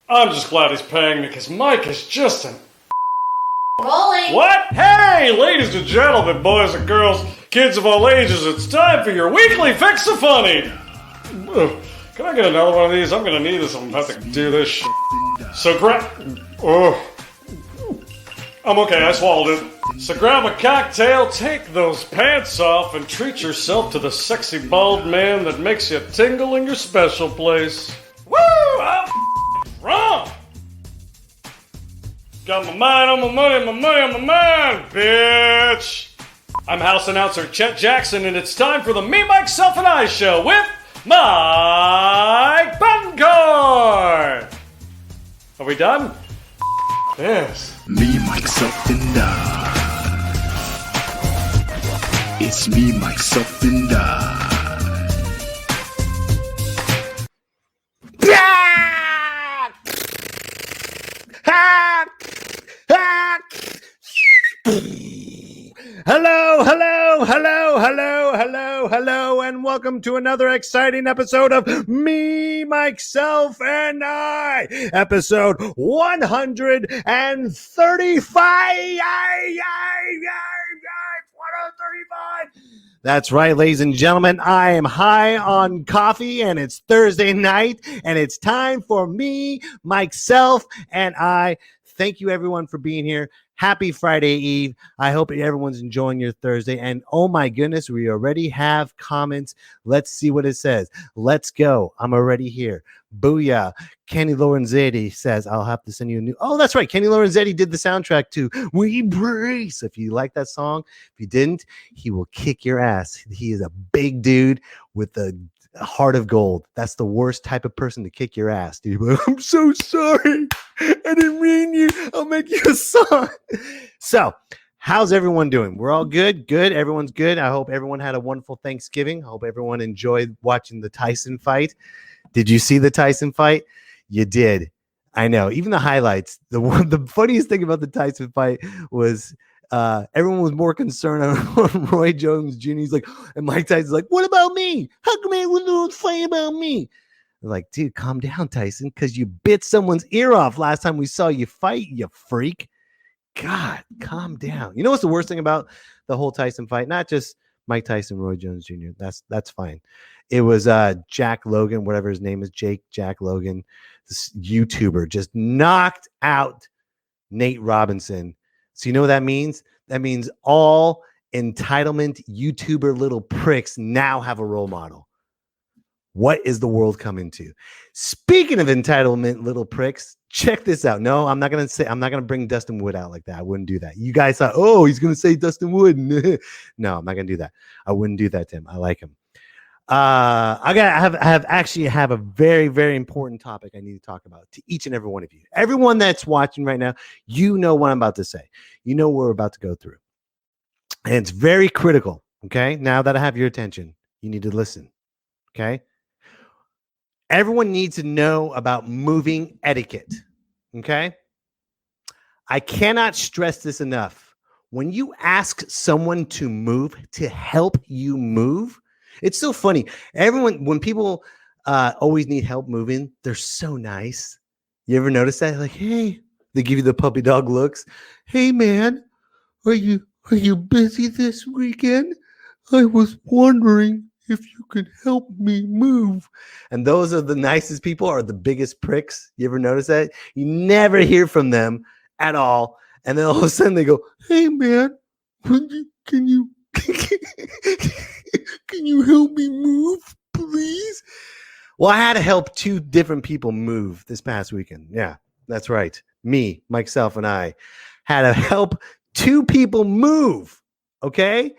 I'm just glad he's paying me because Mike is just an... Rolling. What? Hey, ladies and gentlemen, boys and girls, kids of all ages, it's time for your weekly Fix-A-Funny. Can I get another one of these? I'm going to need this. I'm about to do this shit. So I'm okay, I swallowed it. So grab a cocktail, take those pants off, and treat yourself to the sexy bald man that makes you tingle in your special place. Woo! I'm wrong! Got my mind on my money, my money on my mind, bitch! I'm house announcer Chet Jackson, and it's time for the Me, Myself, and I show with Mike Buncourt! Are we done? Yes. Me, myself, and I. It's me, myself, and I. Hello, and welcome to another exciting episode of Me, Myself, and I. Episode 135. 135. That's right, ladies and gentlemen. I am high on coffee, and it's Thursday night, and it's time for Me, Myself, and I. Thank you, everyone, for being here. Happy Friday Eve. I hope everyone's enjoying your Thursday. And oh my goodness, we already have comments. Let's see what it says. Let's go. I'm already here. Booyah. Kenny Lorenzetti says, I'll have to send you a new. Oh, that's right. Kenny Lorenzetti did the soundtrack to We Brace. If you like that song, if you didn't, he will kick your ass. He is a big dude with a heart of gold. That's the worst type of person to kick your ass, dude. But I'm so sorry. I didn't mean you. I'll make you a song. So, how's everyone doing? We're all good? Good. Everyone's good. I hope everyone had a wonderful Thanksgiving. I hope everyone enjoyed watching the Tyson fight. Did you see the Tyson fight? You did. I know. Even the highlights. The funniest thing about the Tyson fight was everyone was more concerned on Roy Jones Jr. He's like, and Mike Tyson's like, what about me? How come everyone was fighting about me? I'm like, dude, calm down, Tyson, because you bit someone's ear off last time we saw you fight, you freak. God, calm down. You know what's the worst thing about the whole Tyson fight? Not just Mike Tyson, Roy Jones Jr. That's fine. It was Jack Logan, whatever his name is, Jack Logan, this YouTuber, just knocked out Nate Robinson. So you know what that means? That means all entitlement YouTuber little pricks now have a role model. What is the world coming to? Speaking of entitlement little pricks, check this out. No, I'm not going to bring Dustin Wood out like that. I wouldn't do that. You guys thought, oh, he's going to say Dustin Wood. No, I'm not going to do that. I wouldn't do that to him. I like him. I have a very, very important topic I need to talk about to each and every one of you. Everyone that's watching right now, you know what I'm about to say. You know what we're about to go through. And it's very critical, okay? Now that I have your attention, you need to listen, okay? Everyone needs to know about moving etiquette, okay? I cannot stress this enough. When you ask someone to move, to help you move, it's so funny. When people always need help moving, they're so nice. You ever notice that? Like, hey, they give you the puppy dog looks. Hey, man, are you busy this weekend? I was wondering if you could help me move. And those are the nicest people, are the biggest pricks. You ever notice that? You never hear from them at all. And then all of a sudden they go, hey, man, can you help me move, please? Well, I had to help two different people move this past weekend. Yeah, that's right. Me, myself, and I had to help two people move. Okay?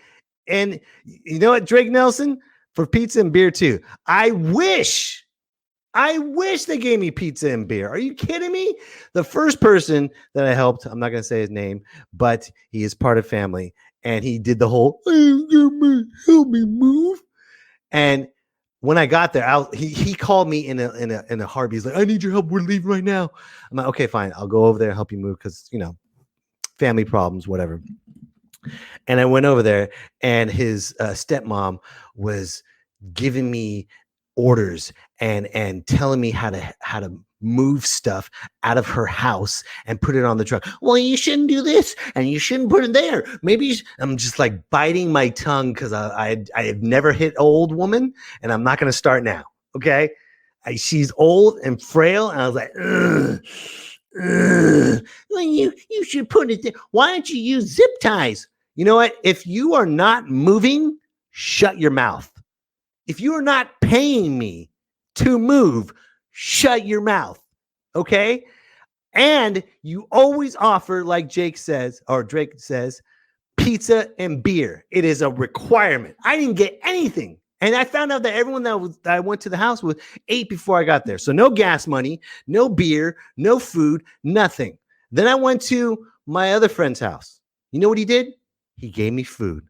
And you know what, Drake Nelson? For pizza and beer too. I wish they gave me pizza and beer. Are you kidding me? The first person that I helped, I'm not going to say his name, but he is part of family. And he did the whole, help me move. And when I got there, he called me in a heartbeat. He's like, I need your help. We're leaving right now. I'm like, okay, fine. I'll go over there and help you move because, family problems, whatever. And I went over there, and his stepmom was giving me orders and telling me how to move stuff out of her house and put it on the truck. Well, you shouldn't do this and you shouldn't put it there. I'm just like biting my tongue because I have never hit an old woman and I'm not going to start now. Okay. She's old and frail. And I was like, well, you should put it there. Why don't you use zip ties? You know what? If you are not moving, shut your mouth. If you are not paying me to move, shut your mouth. Okay? And you always offer, like Drake says, pizza and beer. It is a requirement. I didn't get anything. And I found out that everyone that I went to the house with ate before I got there. So no gas money, no beer, no food, nothing. Then I went to my other friend's house. You know what he did? He gave me food.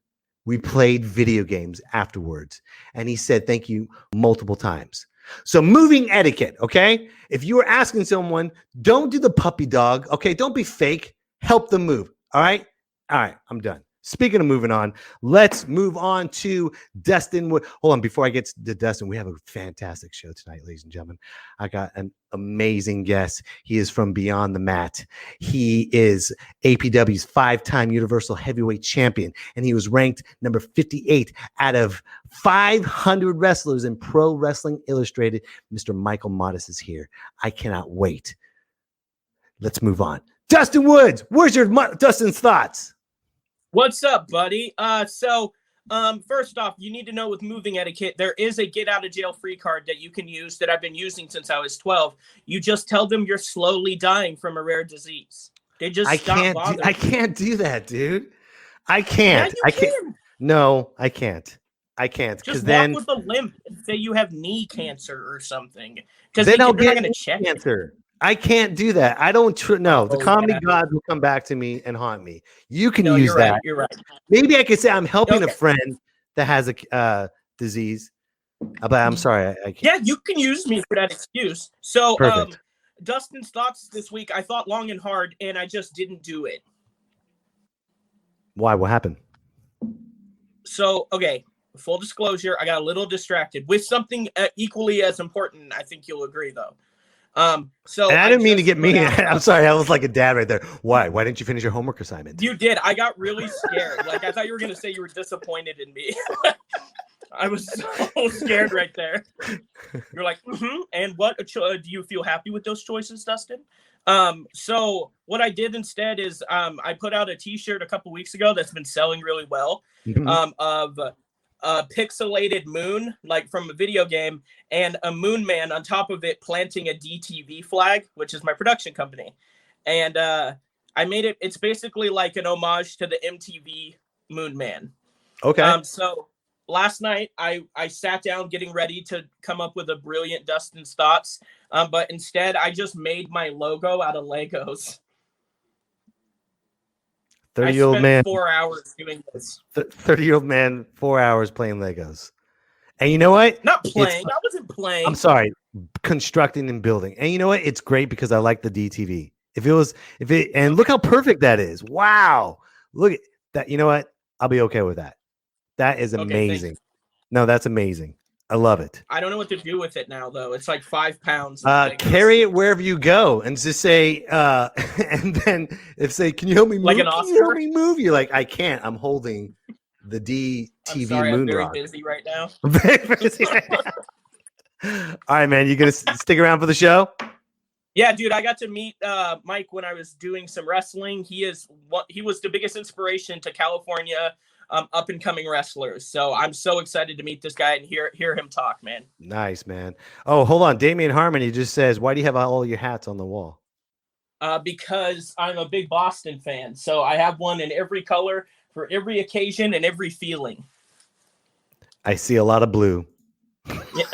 We played video games afterwards. And he said thank you multiple times. So moving etiquette, okay? If you are asking someone, don't do the puppy dog, okay? Don't be fake. Help them move, all right? All right, I'm done. Speaking of moving on, let's move on to Dustin. Hold on, before I get to Dustin, we have a fantastic show tonight, ladies and gentlemen. I got an amazing guest. He is from Beyond the Mat. He is APW's 5-time Universal Heavyweight Champion, and he was ranked number 58 out of 500 wrestlers in Pro Wrestling Illustrated. Mr. Michael Modis is here. I cannot wait. Let's move on. Dustin Woods, where's your Dustin's thoughts? What's up, buddy? First off, you need to know with moving etiquette, there is a get out of jail free card that you can use that I've been using since I was 12. You just tell them you're slowly dying from a rare disease. They just I can't do that, dude. I can't. Yeah, you can. No, I can't. I can't. Just then walk with a limp and say you have knee cancer or something. Because then I'll they're get not going to check cancer. I can't do that. I don't. No, the comedy gods will come back to me and haunt me. You can use that. Right, you're right. Maybe I could say I'm helping a friend that has a disease, but I'm sorry, I can't. Yeah, you can use me for that excuse. So, Perfect. Dustin's thoughts this week. I thought long and hard, and I just didn't do it. Why? What happened? So, okay, full disclosure, I got a little distracted with something equally as important. I think you'll agree, though. And I didn't mean to get mean. I'm sorry. I was like a dad right there. Why? Why didn't you finish your homework assignment? You did. I got really scared. Like, I thought you were going to say you were disappointed in me. I was so scared right there. You're like, and what? Do you feel happy with those choices, Dustin? So what I did instead is I put out a T-shirt a couple weeks ago that's been selling really well of a pixelated moon, like from a video game, and a moon man on top of it planting a DTV flag, which is my production company. And I made it, it's basically like an homage to the MTV Moon Man. Okay. So last night I sat down getting ready to come up with a brilliant Dustin's thoughts, but instead I just made my logo out of Legos. 30-year-old man. 4 hours doing this. 30-year-old man, 4 hours playing Legos. And you know what? Not playing. I wasn't playing. I'm sorry. Constructing and building. And you know what? It's great because I like the DTV. And look how perfect that is. Wow. Look at that. You know what? I'll be okay with that. That is amazing. Okay, no, that's amazing. I love it. I don't know what to do with it now, though. It's like 5 pounds. Carry it wherever you go and just say, and then if say, can you help me move? Like an Oscar? Can you help me move? You're like, I can't. I'm holding the DTV I'm sorry, moon I'm very rock. busy right now. Very busy right now. All right, man. You going to stick around for the show? Yeah, dude, I got to meet Mike when I was doing some wrestling. He was the biggest inspiration to California up and coming wrestlers. So I'm so excited to meet this guy and hear him talk, man. Nice, man. Oh, hold on. Damian Harmony just says, why do you have all your hats on the wall? Because I'm a big Boston fan. So I have one in every color for every occasion and every feeling. I see a lot of blue. Yeah.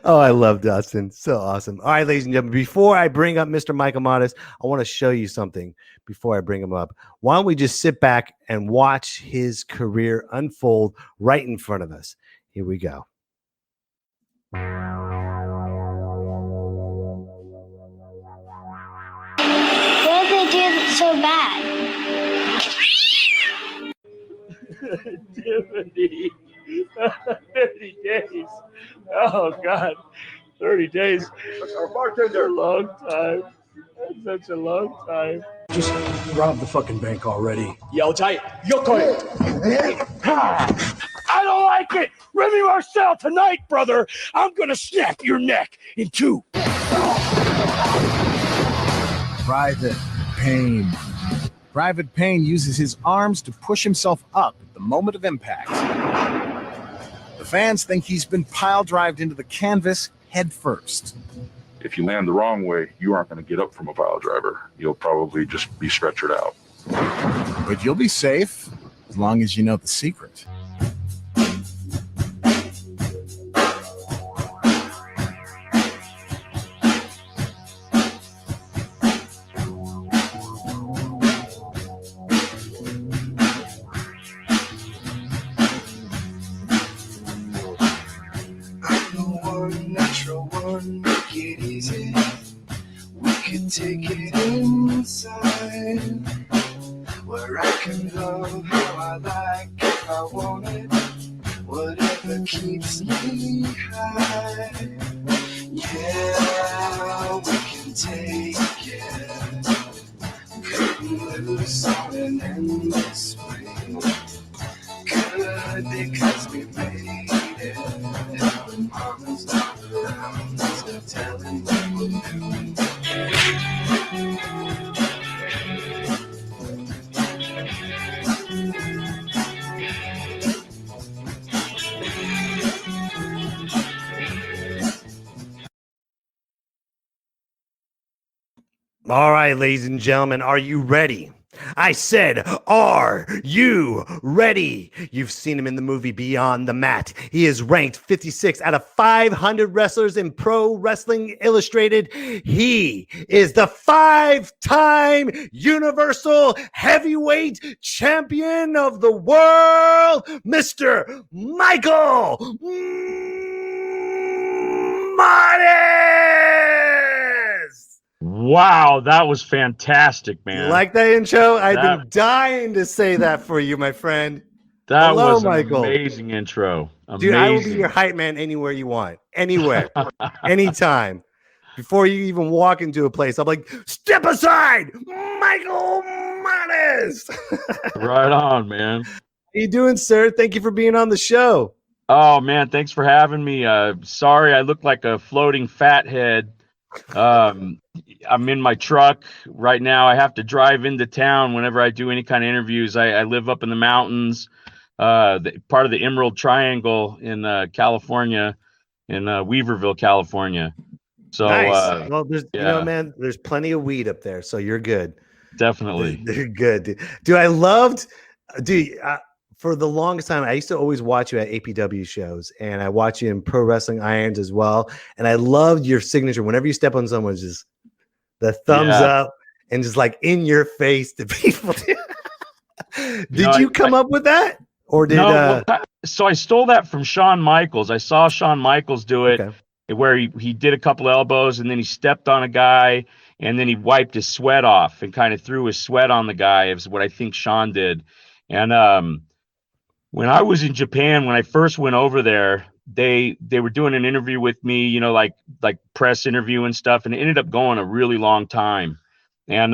Oh, I love Dustin. So awesome. All right, ladies and gentlemen, before I bring up Mr. Michael Modis, I want to show you something before I bring him up. Why don't we just sit back and watch his career unfold right in front of us? Here we go. What did they do so bad? Tiffany. 30 days. Oh, God. 30 days. Our bartender. A long time. That's such a long time. Just rob the fucking bank already. I don't like it. Remy Marcel, tonight, brother, I'm going to snap your neck in two. Private Payne. Private Payne uses his arms to push himself up at the moment of impact. The fans think he's been pile-drived into the canvas head first. If you land the wrong way, you aren't going to get up from a pile driver. You'll probably just be stretchered out. But you'll be safe as long as you know the secret. Take it inside, where I can love how I like if I want it, whatever keeps me high. Yeah, we can take it, cutting loose on an endless way. Good because we made it, and when mama's not around, there's no telling what we'll do. All right, ladies and gentlemen, are you ready? I said, are you ready? You've seen him in the movie Beyond the Mat. He is ranked 56 out of 500 wrestlers in Pro Wrestling Illustrated. He is the 5-time Universal Heavyweight Champion of the world, Mr. Michael Martis. Wow, that was fantastic, man. You like that intro? I've been dying to say that for you, my friend. That Hello, was an Michael. amazing intro. Amazing. Dude, I will be your hype man anywhere you want. Anywhere. Anytime. Before you even walk into a place, I'm like, step aside, Michael Martis. Right on, man. How you doing, sir? Thank you for being on the show. Oh, man, thanks for having me. Sorry, I look like a floating fathead. I'm in my truck right now. I have to drive into town whenever I do any kind of interviews. I live up in the mountains, part of the Emerald Triangle in California, in Weaverville, California. So, nice. Well, there's, yeah. you know, man, there's plenty of weed up there, so you're good. Definitely. They're good. Dude, I loved, for the longest time, I used to always watch you at APW shows, and I watch you in Pro Wrestling Irons as well. And I loved your signature. Whenever you step on someone, just the thumbs up and just like in your face to people. Did you come up with that? Or did so I stole that from Shawn Michaels. I saw Shawn Michaels do it where he did a couple elbows and then he stepped on a guy and then he wiped his sweat off and kind of threw his sweat on the guy, is what I think Shawn did. And when I was in Japan, when I first went over there, they were doing an interview with me, you know, like press interview and stuff, and it ended up going a really long time. And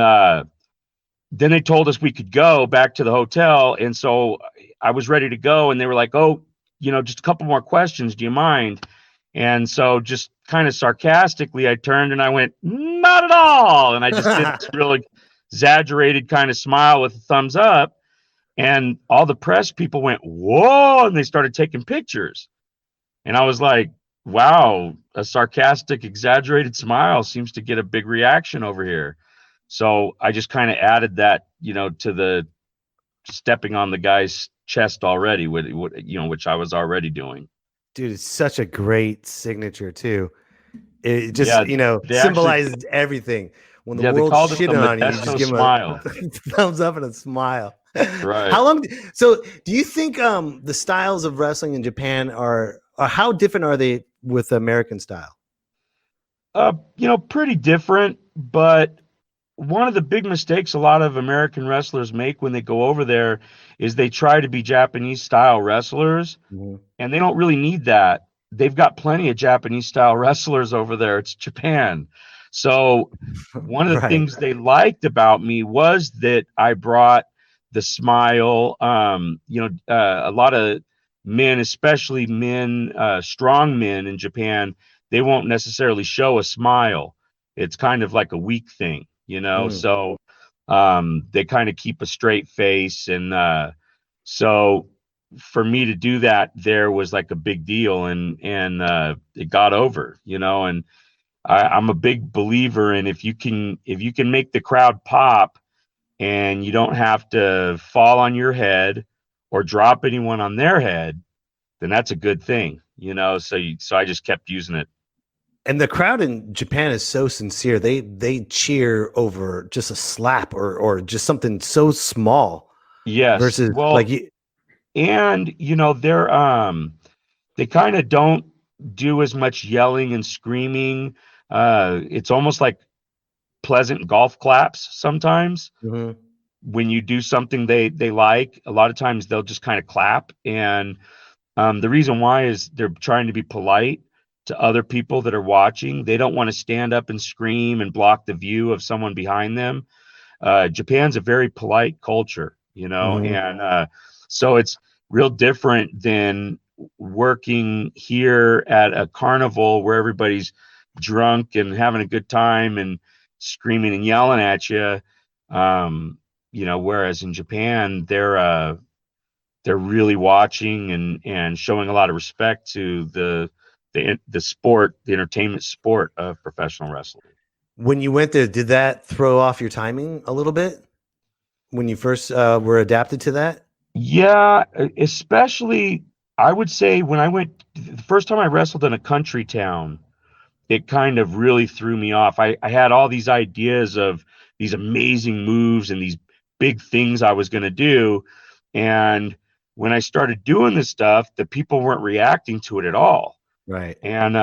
then they told us we could go back to the hotel, and so I was ready to go, and they were like, "Oh, you know, just a couple more questions. Do you mind?" And so just kind of sarcastically, I turned and I went, "Not at all," and I just did this really exaggerated kind of smile with a thumbs up. And all the press people went, "Whoa," and they started taking pictures. And I was like, wow, a sarcastic, exaggerated smile seems to get a big reaction over here. So I just kind of added that, you know, to the stepping on the guy's chest already, which I was already doing. Dude, it's such a great signature, too. It just, symbolizes everything. When the world's shitting on you, you just give them a thumbs up and a smile. Right. So do you think the styles of wrestling in Japan are how different are they with American style? Pretty different, but one of the big mistakes a lot of American wrestlers make when they go over there is they try to be Japanese style wrestlers, and they don't really need that. They've got plenty of Japanese style wrestlers over there. It's Japan. So one of the Right. things they liked about me was that I brought the smile. A lot of men, especially men, strong men in Japan, they won't necessarily show a smile. It's kind of like a weak thing, so they kind of keep a straight face. And so for me to do that there was like a big deal, and it got over, and I'm a big believer in if you can make the crowd pop and you don't have to fall on your head or drop anyone on their head, then that's a good thing, so I just kept using it. And the crowd in Japan is so sincere. They cheer over just a slap or just something so small. Yes. Versus and they kind of don't do as much yelling and screaming. It's almost like pleasant golf claps sometimes. When you do something they like, a lot of times they'll just kind of clap. And the reason why is they're trying to be polite to other people that are watching. They don't want to stand up and scream and block the view of someone behind them. Japan's a very polite culture, and so it's real different than working here at a carnival where everybody's drunk and having a good time and screaming and yelling at you. Whereas in Japan, they're really watching and showing a lot of respect to the sport, the entertainment sport of professional wrestling. When you went there, did that throw off your timing a little bit when you first were adapted to that? Yeah, especially I would say when I went the first time I wrestled in a country town, it kind of really threw me off. I had all these ideas of these amazing moves and these big things I was going to do. And when I started doing this stuff, the people weren't reacting to it at all. Right. And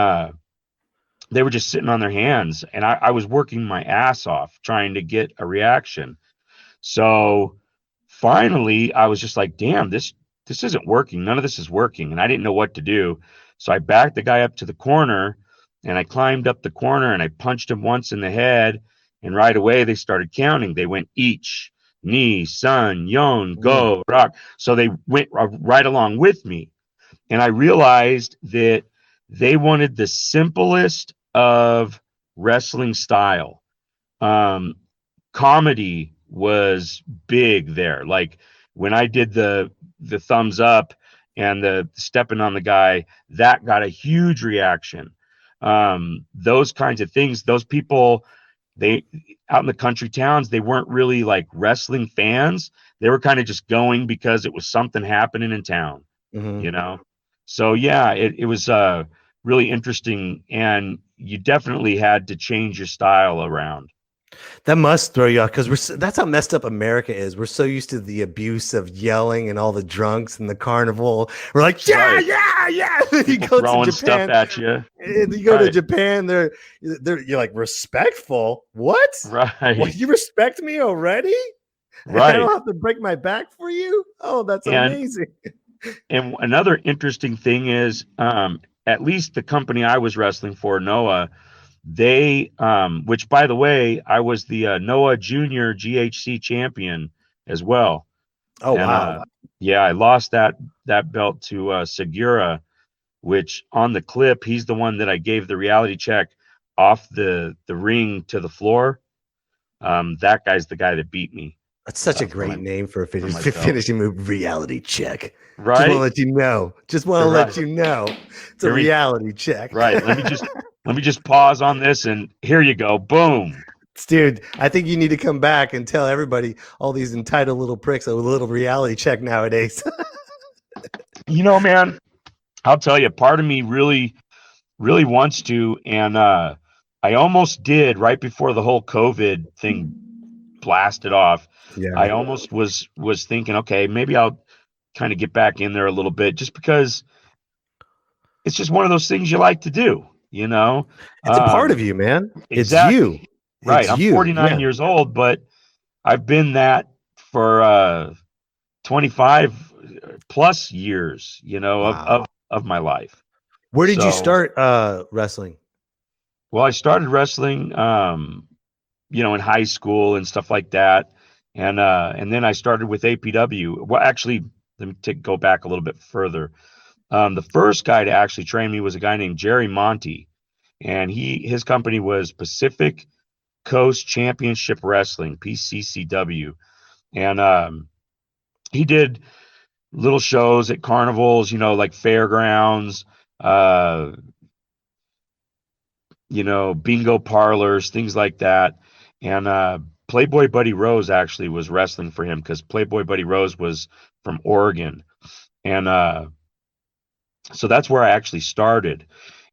they were just sitting on their hands. And I was working my ass off trying to get a reaction. So finally, I was just like, damn, this isn't working. None of this is working. And I didn't know what to do. So I backed the guy up to the corner, and I climbed up the corner, and I punched him once in the head. And right away, they started counting. They went each, ni, sun, yon, go, rock. So they went right along with me. And I realized that they wanted the simplest of wrestling style. Comedy was big there. Like when I did the thumbs up and the stepping on the guy, that got a huge reaction. Those kinds of things, those people, they out in the country towns, they weren't really like wrestling fans. They were kind of just going because it was something happening in town, So yeah, it was really interesting, and you definitely had to change your style around. That must throw you off because that's how messed up America is. We're so used to the abuse of yelling and all the drunks and the carnival. We're like, yeah. You go throwing to Japan, stuff at you. You go to Japan, they're you're like respectful. What? Right. Well, you respect me already? Right. I don't have to break my back for you. Oh, that's amazing. And another interesting thing is, at least the company I was wrestling for, Noah, they, which by the way, I was the Noah Junior GHC champion as well. Oh, wow. Yeah, I lost that belt to Segura, which on the clip, he's the one that I gave the reality check off the ring to the floor. That guy's the guy that beat me. That's such a great name for a finishing move, reality check. Right. Just want to let you know. Let you know. It's a reality check. Right. Let me just pause on this, and here you go. Boom. Dude, I think you need to come back and tell everybody, all these entitled little pricks, a little reality check nowadays. Man, I'll tell you, part of me really, really wants to, and I almost did right before the whole COVID thing blasted off. Yeah. I almost was thinking, okay, maybe I'll kind of get back in there a little bit, just because it's just one of those things you like to do, It's a part of you, man. Exactly. It's you. Right. It's I'm you. 49 Yeah. years old, but I've been that for 25 plus years, Wow. of my life. Where did you So, start wrestling? well, I started wrestling, in high school and stuff like that. And then I started with APW. Well, actually, let me go back a little bit further. The first guy to actually train me was a guy named Jerry Monty, and his company was Pacific Coast Championship Wrestling, PCCW. And he did little shows at carnivals, like fairgrounds, uh, bingo parlors, things like that. And Playboy Buddy Rose actually was wrestling for him because Playboy Buddy Rose was from Oregon. And so that's where I actually started.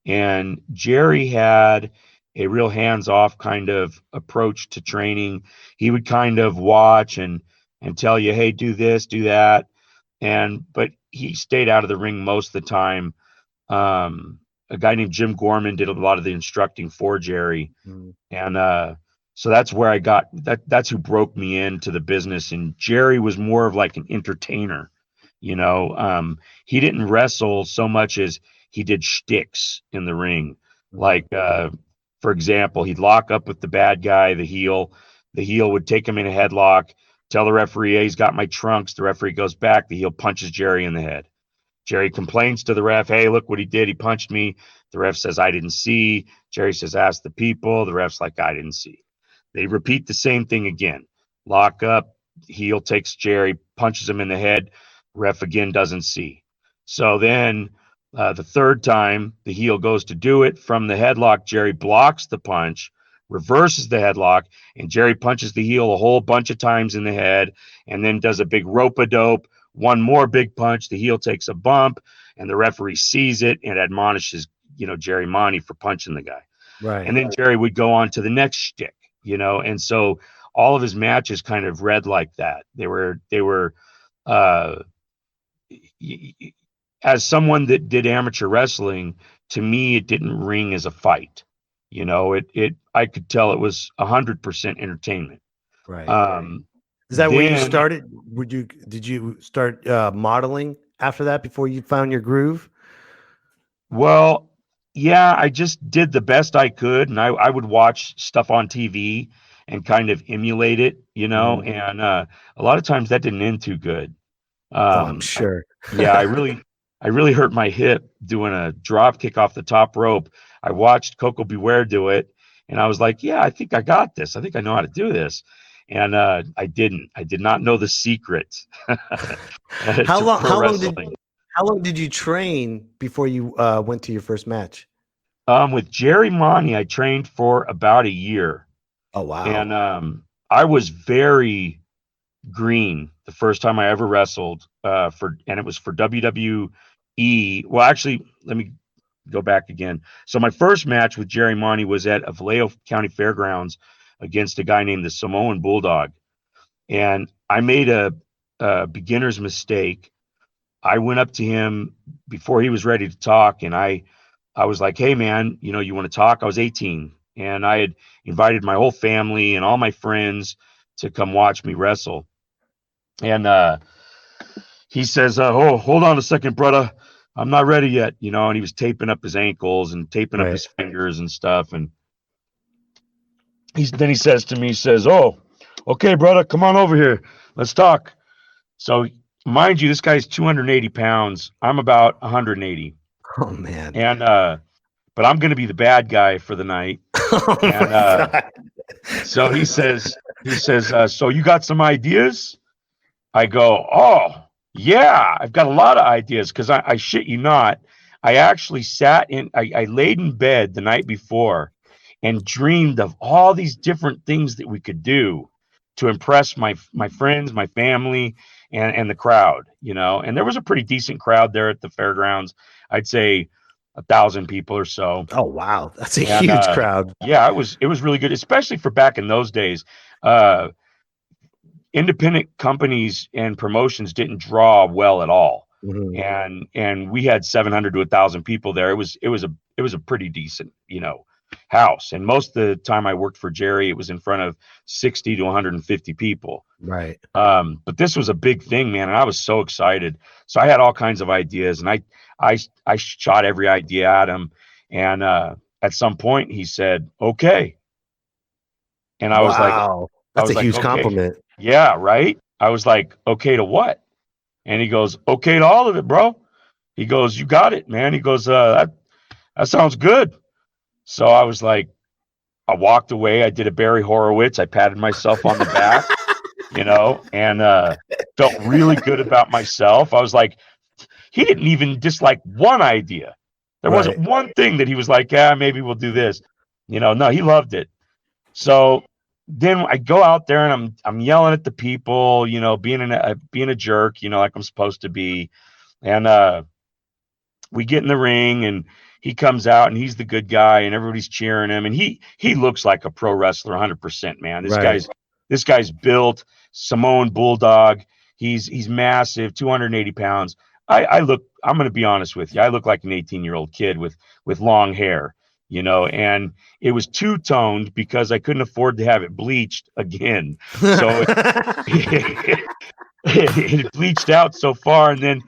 And Jerry had a real hands-off kind of approach to training. He would kind of watch and tell you, hey, do this, do that. But he stayed out of the ring most of the time. A guy named Jim Gorman did a lot of the instructing for Jerry. And so that's where I got that's who broke me into the business. And Jerry was more of like an entertainer. He didn't wrestle so much as he did shticks in the ring. Like, for example, he'd lock up with the bad guy, the heel. The heel would take him in a headlock, tell the referee, hey, he's got my trunks. The referee goes back. The heel punches Jerry in the head. Jerry complains to the ref, hey, look what he did. He punched me. The ref says, I didn't see. Jerry says, ask the people. The ref's like, I didn't see. They repeat the same thing again. Lock up. Heel takes Jerry, punches him in the head. Ref again doesn't see. So then the third time the heel goes to do it from the headlock, Jerry blocks the punch, reverses the headlock, and Jerry punches the heel a whole bunch of times in the head and then does a big rope-a-dope, one more big punch. The heel takes a bump and the referee sees it and admonishes, Jerry Monty for punching the guy. Right. And then Jerry would go on to the next shtick, and so all of his matches kind of read like that. They were as someone that did amateur wrestling, to me, it didn't ring as a fight. I could tell it was 100% entertainment. Right. Is that where you then- started? Did you start modeling after that before you found your groove? Well, yeah, I just did the best I could, and I would watch stuff on TV and kind of emulate it, and a lot of times that didn't end too good. I'm sure. Yeah, I really hurt my hip doing a drop kick off the top rope. I watched Coco Beware do it, and I was like, yeah, I think I got this. I think I know how to do this. And I didn't. I did not know the secret. How long did you train before you went to your first match? With Jerry Monty, I trained for about a year. Oh, wow. And I was very green the first time I ever wrestled and it was for WWE. Well, actually, let me go back again. So my first match with Jerry Monty was at Vallejo County Fairgrounds against a guy named the Samoan Bulldog. And I made a beginner's mistake. I went up to him before he was ready to talk, and I was like, hey, man, you want to talk? I was 18, and I had invited my whole family and all my friends to come watch me wrestle. And he says, oh, hold on a second, brother. I'm not ready yet, and he was taping up his ankles and taping up his fingers and stuff. And then he says to me, oh, okay, brother, come on over here. Let's talk. So mind you, this guy's 280 pounds. I'm about 180. Oh, man. And, but I'm going to be the bad guy for the night. Oh, and so he says, so you got some ideas? I go, oh, yeah, I've got a lot of ideas, because I shit you not. I actually I laid in bed the night before and dreamed of all these different things that we could do to impress my friends, my family, and the crowd, and there was a pretty decent crowd there at the fairgrounds. I'd say 1,000 people or so. Oh, wow. That's a huge crowd. Yeah, it was really good, especially for back in those days. Independent companies and promotions didn't draw well at all. And we had 700 to 1,000 people there. It was a pretty decent, house. And most of the time I worked for Jerry, it was in front of 60 to 150 people. Right. But this was a big thing, man, and I was so excited. So I had all kinds of ideas, and I shot every idea at him. And at some point, he said, "Okay," and I was like, Wow. That's a huge okay. compliment. Yeah, right. I was like, "Okay to what?" And he goes, "Okay to all of it, bro." He goes, "You got it, man." He goes, that sounds good." So I was like, I walked away. I did a Barry Horowitz. I patted myself on the back, and felt really good about myself. I was like, he didn't even dislike one idea. There wasn't one thing that he was like, "Yeah, maybe we'll do this." No, he loved it. So then I go out there and I'm yelling at the people, being a jerk, like I'm supposed to be. And we get in the ring and he comes out and he's the good guy and everybody's cheering him. And he looks like a pro wrestler 100%, man. This guy's built, Samoan bulldog. He's massive, 280 pounds. I'm going to be honest with you. I look like an 18-year-old kid with long hair, and it was two-toned because I couldn't afford to have it bleached again. So it bleached out so far. And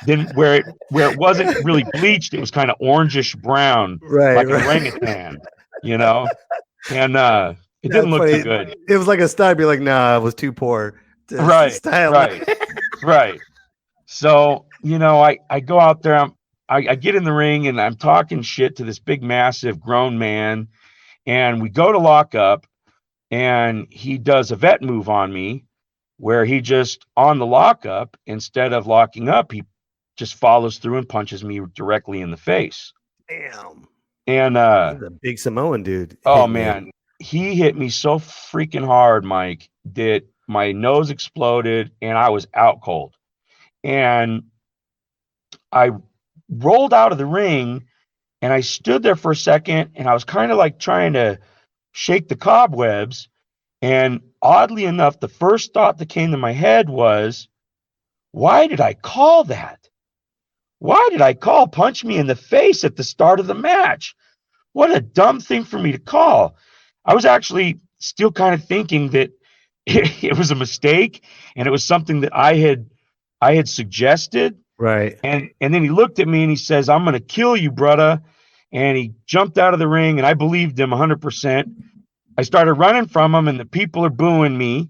then where it wasn't really bleached, it was kind of orangish brown, like an orangutan, and it didn't look too good. It was like a style. Be like, nah, it was too poor. Right. So, I go out there, I get in the ring and I'm talking shit to this big, massive grown man, and we go to lock up and he does a vet move on me where he just on the lockup, instead of locking up, he just follows through and punches me directly in the face. Damn. And he's a big Samoan dude. Oh man, he hit me so freaking hard, Mike, that my nose exploded and I was out cold. And I rolled out of the ring and I stood there for a second and I was kind of like trying to shake the cobwebs. And oddly enough, the first thought that came to my head was, why did I call that? Why did I call punch me in the face at the start of the match? What a dumb thing for me to call. I was actually still kind of thinking that it was a mistake and it was something that I had suggested. Right. And then he looked at me and he says, "I'm going to kill you, brother." And he jumped out of the ring and I believed him 100%. I started running from him and the people are booing me.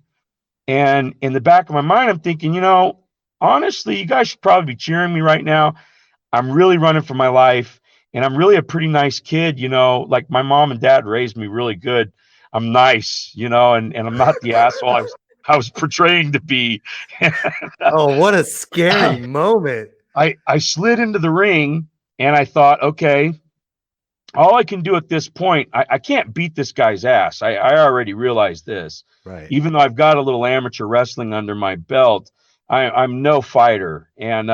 And in the back of my mind, I'm thinking, honestly, you guys should probably be cheering me right now. I'm really running for my life and I'm really a pretty nice kid. Like my mom and dad raised me really good. I'm nice, and I'm not the asshole I was portraying to be. Oh, what a scary moment. I slid into the ring and I thought, okay, all I can do at this point, I can't beat this guy's ass. I already realized this. Right. Even though I've got a little amateur wrestling under my belt, I'm no fighter. And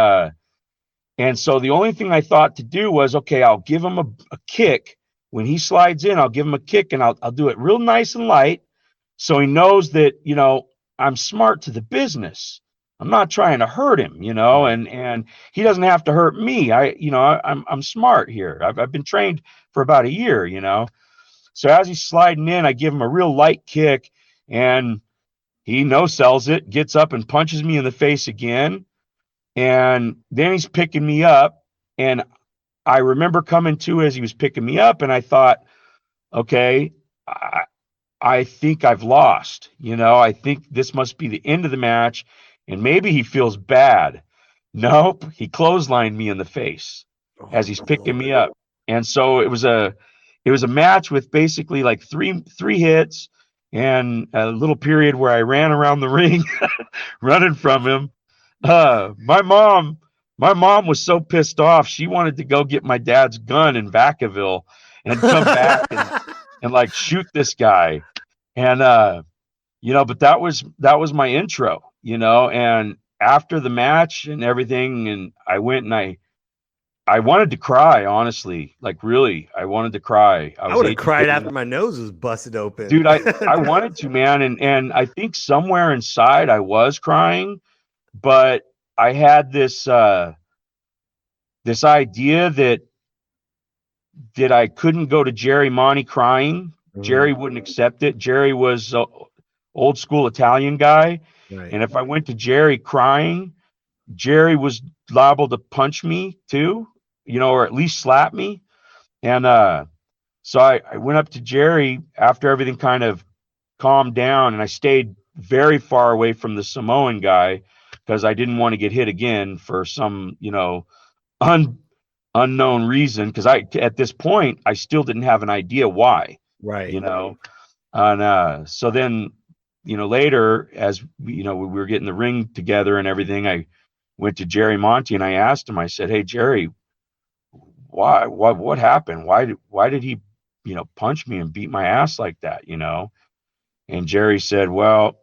so the only thing I thought to do was, okay, I'll give him a kick. When he slides in, I'll give him a kick and I'll do it real nice and light. So he knows that, I'm smart to the business. I'm not trying to hurt him, and he doesn't have to hurt me. I'm smart here. I've been trained for about a year, So as he's sliding in, I give him a real light kick and he no-sells it, gets up and punches me in the face again. And then he's picking me up. And I remember coming to as he was picking me up and I thought, okay, I think I've lost, I think this must be the end of the match. And maybe he feels bad. Nope. He clotheslined me in the face as he's picking me up. And so it was a match with basically like three hits and a little period where I ran around the ring running from him. My mom was so pissed off. She wanted to go get my dad's gun in Vacaville and come back and like shoot this guy. And, but that was my intro, and after the match and everything, and I went and I wanted to cry, honestly, like really, I wanted to cry. I would have cried after my nose was busted open. Dude, I wanted to, man. And I think somewhere inside I was crying, but I had this idea that that I couldn't go to Jerry Monty crying. Mhm. Jerry wouldn't accept it. Jerry was a old school Italian guy. Right. And if I went to Jerry crying, Jerry was liable to punch me too, or at least slap me. And so I went up to Jerry after everything kind of calmed down, and I stayed very far away from the Samoan guy because I didn't want to get hit again for some, unknown reason. Because at this point, I still didn't have an idea why, Right. And so then, later, as we were getting the ring together and everything, I went to Jerry Monty and I asked him. I said, "Hey, Jerry, what happened? Why did he, punch me and beat my ass like that?" And Jerry said, "Well,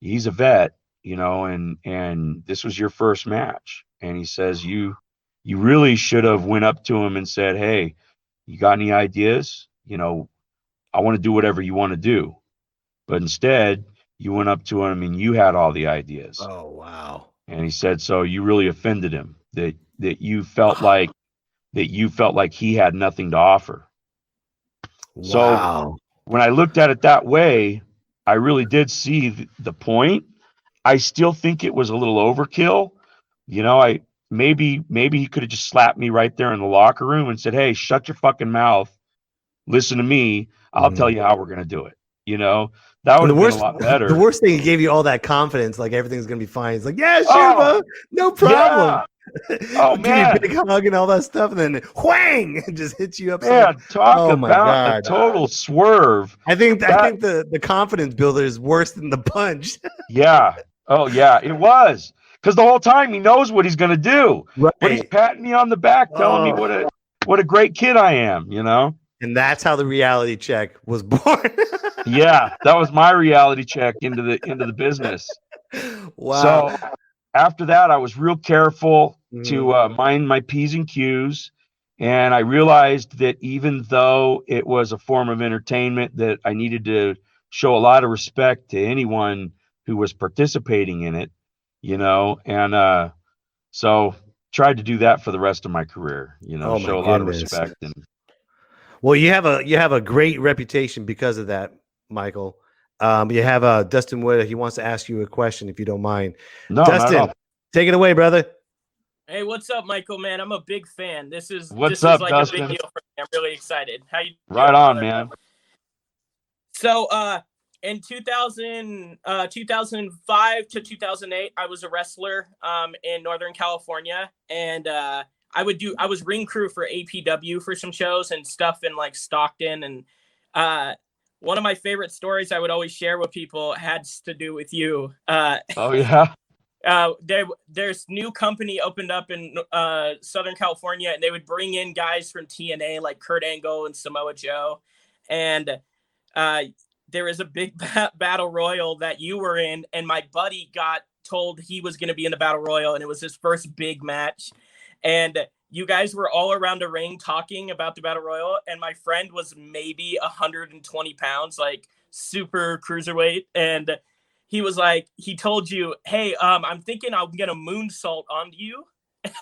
he's a vet, and this was your first match." And he says, you really should have went up to him and said, "Hey, you got any ideas? I want to do whatever you want to do." But instead, you went up to him and you had all the ideas. Oh, wow. And he said, so you really offended him, that you felt like he had nothing to offer. Wow. So when I looked at it that way, I really did see the point. I still think it was a little overkill. Maybe he could have just slapped me right there in the locker room and said, "Hey, shut your fucking mouth. Listen to me. I'll tell you how we're going to do it." That would have been a lot better. The worst thing, he gave you all that confidence, like everything's going to be fine. He's like, "Yeah, Shiva, no problem." Yeah. Oh, man. Give you a big hug and all that stuff, and then whang, just hits you up. Man, talk about a total swerve. I think the confidence builder is worse than the punch. Yeah. Oh, yeah, it was. Because the whole time he knows what he's going to do. Right. But he's patting me on the back, telling me what a great kid I am, And that's how the reality check was born. Yeah, that was my reality check into the business. Wow. So after that, I was real careful to mind my P's and Q's. And I realized that even though it was a form of entertainment, that I needed to show a lot of respect to anyone who was participating in it, and so tried to do that for the rest of my career, show a lot of respect. And well, you have a great reputation because of that, Michael. You have Dustin Wood. He wants to ask you a question, if you don't mind. No, Dustin, take it away, brother. Hey, what's up, Michael? Man, I'm a big fan. This is like Dustin? A big deal for me. I'm really excited. How you doing, right on, brother? Man. So, in 2005 to 2008, I was a wrestler in Northern California, and I was ring crew for APW for some shows and stuff in like Stockton. And one of my favorite stories I would always share with people had to do with you. Oh yeah. There's new company opened up in Southern California, and they would bring in guys from TNA like Kurt Angle and Samoa Joe, and there is a big battle royal that you were in, and my buddy got told he was going to be in the battle royal, and it was his first big match, and you guys were all around the ring talking about the battle royal, and my friend was maybe 120 pounds, like super cruiserweight, and he was like, he told you, "Hey, I'm thinking I'm going to moonsault onto you."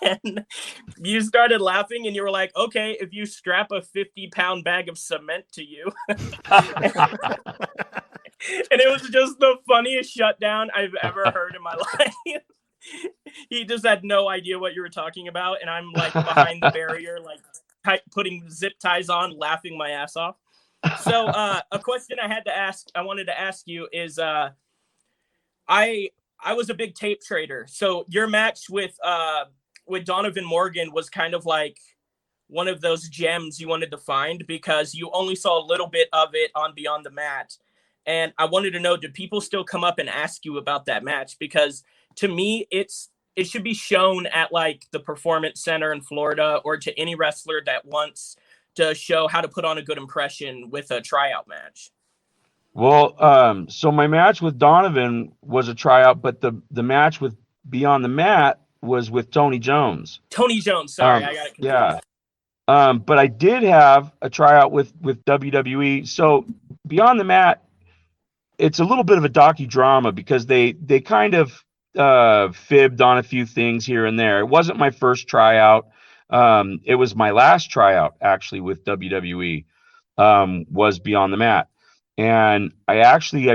And you started laughing, and you were like, "Okay, if you strap a 50-pound bag of cement to you." And it was just the funniest shutdown I've ever heard in my life. He just had no idea what you were talking about, and I'm like behind the barrier, like putting zip ties on, laughing my ass off. So a question I wanted to ask you is, I was a big tape trader. So your match with Donovan Morgan was kind of like one of those gems you wanted to find, because you only saw a little bit of it on Beyond the Mat. And I wanted to know, do people still come up and ask you about that match? Because to me, it should be shown at like the Performance Center in Florida, or to any wrestler that wants to show how to put on a good impression with a tryout match. Well, so my match with Donovan was a tryout, but the match with Beyond the Mat was with Tony Jones. Tony Jones, sorry, I got it confused. Yeah. But I did have a tryout with WWE. So Beyond the Mat, it's a little bit of a docudrama, because they kind of fibbed on a few things here and there. It wasn't my first tryout. It was my last tryout actually with WWE, was Beyond the Mat. And I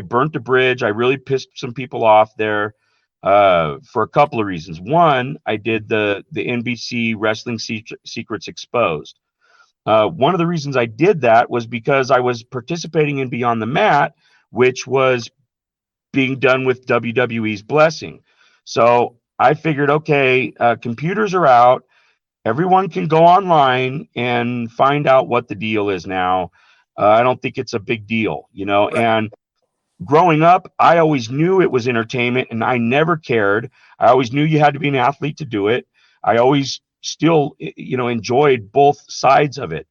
burnt the bridge. I really pissed some people off there for a couple of reasons. One, I did the NBC Wrestling Secrets Exposed. One of the reasons I did that was because I was participating in Beyond the Mat, which was being done with WWE's blessing. So I figured, okay, computers are out. Everyone can go online and find out what the deal is now. I don't think it's a big deal, you know. Right. And growing up, I always knew it was entertainment, and I never cared. I always knew you had to be an athlete to do it. I always still, you know, enjoyed both sides of it.